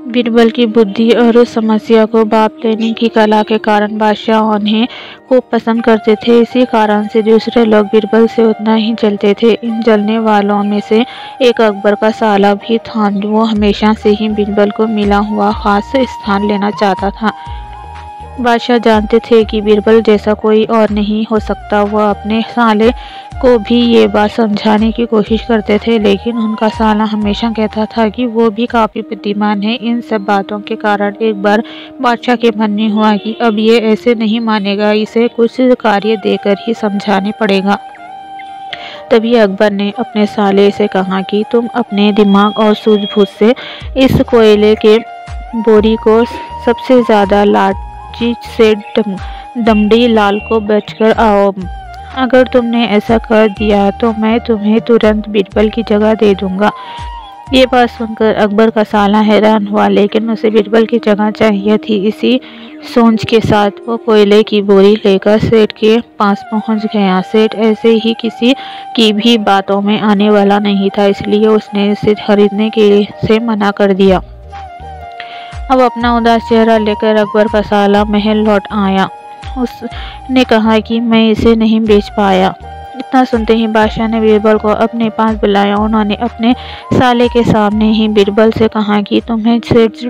बीरबल की बुद्धि और उस समस्या को भांप लेने की कला के कारण बादशाह उन्हें खूब पसंद करते थे। इसी कारण से दूसरे लोग बीरबल से उतना ही जलते थे। इन जलने वालों में से एक अकबर का साला भी था। वो हमेशा से ही बीरबल को मिला हुआ खास स्थान लेना चाहता था। बादशाह जानते थे कि बीरबल जैसा कोई और नहीं हो सकता। वह अपने साले को भी ये बात समझाने की कोशिश करते थे, लेकिन उनका साला हमेशा कहता था कि वो भी काफ़ी बुद्धिमान है। इन सब बातों के कारण एक बार बादशाह के मन में हुआ कि अब ये ऐसे नहीं मानेगा, इसे कुछ कार्य देकर ही समझाने पड़ेगा। तभी अकबर ने अपने साले से कहा कि तुम अपने दिमाग और सूझबूझ से इस कोयले के बोरी को सबसे ज़्यादा लालची से दमड़ी लाल को बेचकर आओ। अगर तुमने ऐसा कर दिया तो मैं तुम्हें तुरंत बीरबल की जगह दे दूंगा। ये बात सुनकर अकबर का साला हैरान हुआ, लेकिन उसे बीरबल की जगह चाहिए थी। इसी सोच के साथ वो कोयले की बोरी लेकर सेठ के पास पहुंच गया। सेठ ऐसे ही किसी की भी बातों में आने वाला नहीं था, इसलिए उसने इसे खरीदने से मना कर दिया। अब अपना उदास चेहरा लेकर अकबर का साला महल लौट आया। उसने कहा कि मैं इसे नहीं बेच पाया। इतना सुनते ही बादशाह ने बीरबल को अपने पास बुलाया। उन्होंने अपने साले के सामने ही बीरबल से कहा कि तुम्हें सेठ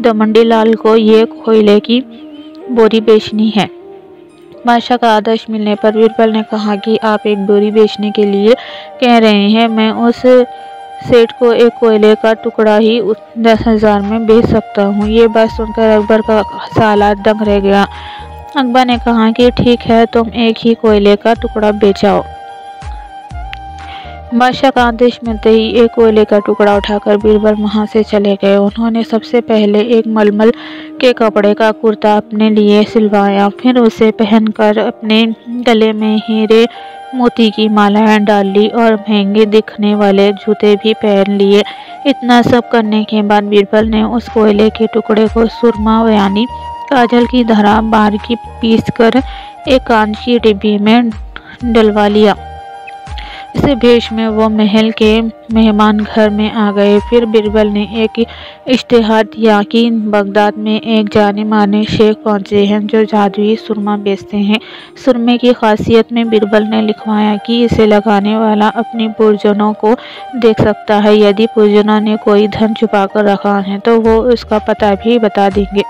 दमड़ी लाल को ये कोयले की बोरी बेचनी है। बादशाह का आदेश मिलने पर बीरबल ने कहा कि आप एक बोरी बेचने के लिए कह रहे हैं, मैं उस सेठ को एक कोयले का टुकड़ा ही 10,000 में बेच सकता हूँ। ये बात सुनकर अकबर का साला दंग रह गया। अकबर ने कहा कि ठीक है, तुम एक ही कोयले का टुकड़ा बेचाओ। बादशाह का आदेश मिलते ही एक कोयले का टुकड़ा उठाकर बीरबल वहां से चले गए। उन्होंने सबसे पहले एक मलमल के कपड़े का कुर्ता अपने लिए सिलवाया, फिर उसे पहनकर अपने गले में हीरे मोती की मालाएं डाल ली और महंगे दिखने वाले जूते भी पहन लिए। इतना सब करने के बाद बीरबल ने उस कोयले के टुकड़े को सुरमा यानी काजल की तरह बारीक पीस कर एक कांच की डिब्बी में डलवा लिया। इसी भेष में वो महल के मेहमान घर में आ गए। फिर बीरबल ने एक इश्तेहार दिया कि बगदाद में एक जाने माने शेख पहुंचे हैं जो जादुई सुरमा बेचते हैं। सुरमे की खासियत में बीरबल ने लिखवाया कि इसे लगाने वाला अपनी पुरजनों को देख सकता है। यदि पुरजनों ने कोई धन छुपा कर रखा है तो वो उसका पता भी बता देंगे।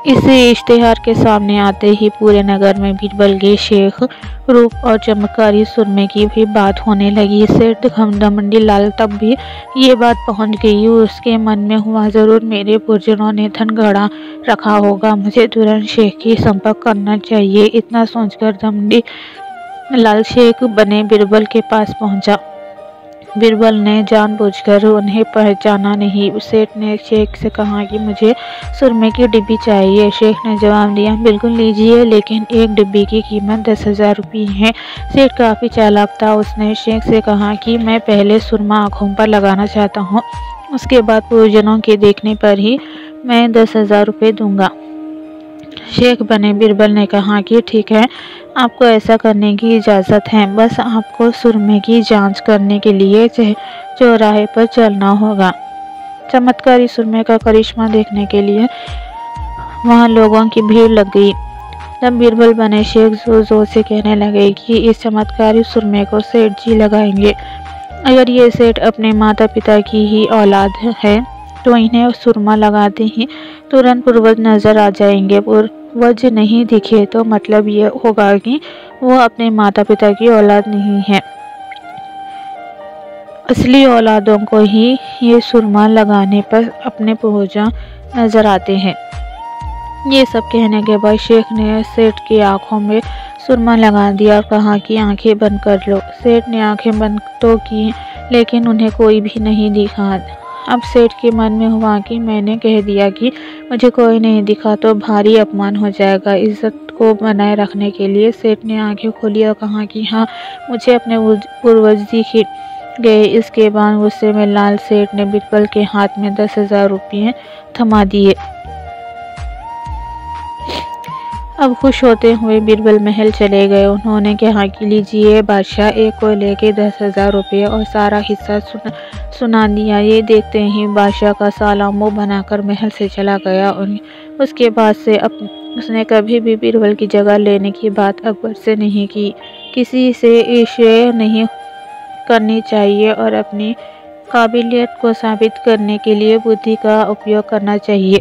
इस इश्तेहार के सामने आते ही पूरे नगर में बीरबल के शेख रूप और चमत्कारी सुरमे की भी बात होने लगी। सेठ दमड़ी लाल तब भी ये बात पहुंच गई। उसके मन में हुआ, जरूर मेरे पुरजनों ने धन गड़ा रखा होगा, मुझे तुरंत शेख की संपर्क करना चाहिए। इतना सोचकर दमड़ी लाल शेख बने बीरबल के पास पहुंचा। बीरबल ने जानबूझकर उन्हें पहचाना नहीं। सेठ ने शेख से कहा कि मुझे सुरमे की डिब्बी चाहिए। शेख ने जवाब दिया, बिल्कुल लीजिए, लेकिन एक डिब्बी की कीमत 10,000 रुपये है। सेठ काफ़ी चालाक था। उसने शेख से कहा कि मैं पहले सुरमा आँखों पर लगाना चाहता हूँ, उसके बाद पुरजनों के देखने पर ही मैं 10,000 रुपये दूंगा। शेख बने बीरबल ने कहा कि ठीक है, आपको ऐसा करने की इजाज़त है, बस आपको सुरमे की जांच करने के लिए चौराहे पर चलना होगा। चमत्कारी सुरमे का करिश्मा देखने के लिए वहां लोगों की भीड़ लग गई। तब बीरबल बने शेख जोर जोर से कहने लगे कि इस चमत्कारी सुरमे को सेठ जी लगाएंगे। अगर ये सेठ अपने माता पिता की ही औलाद है तो इन्हें सुरमा लगाते ही तुरंत पूर्वज नजर आ जाएंगे। पूर्वज नहीं दिखे तो मतलब ये होगा कि वो अपने माता पिता की औलाद नहीं है। असली औलादों को ही ये सुरमा लगाने पर अपने पूर्वज नजर आते हैं। ये सब कहने के बाद शेख ने सेठ की आंखों में सुरमा लगा दिया और कहा कि आंखें बंद कर लो। सेठ ने आंखें बंद तो की, लेकिन उन्हें कोई भी नहीं दिखा। अब सेठ के मन में हुआ कि मैंने कह दिया कि मुझे कोई नहीं दिखा तो भारी अपमान हो जाएगा। इज्जत को बनाए रखने के लिए सेठ ने आंखें खोली और कहा कि हाँ, मुझे अपने पूर्वज दिख गए। इसके बाद गुस्से में लाल सेठ ने बीरबल के हाथ में 10,000 रुपये थमा दिए। अब खुश होते हुए बीरबल महल चले गए। उन्होंने कहा कि लीजिए बादशाह, एक कोयले के 10,000 रुपये और सारा हिस्सा सुना दिया। ये देखते ही बादशाह का साला मुँह बनाकर महल से चला गया। उसके बाद से उसने कभी भी बीरबल की जगह लेने की बात अकबर से नहीं की। किसी से ईर्ष्या नहीं करनी चाहिए और अपनी काबिलियत को साबित करने के लिए बुद्धि का उपयोग करना चाहिए।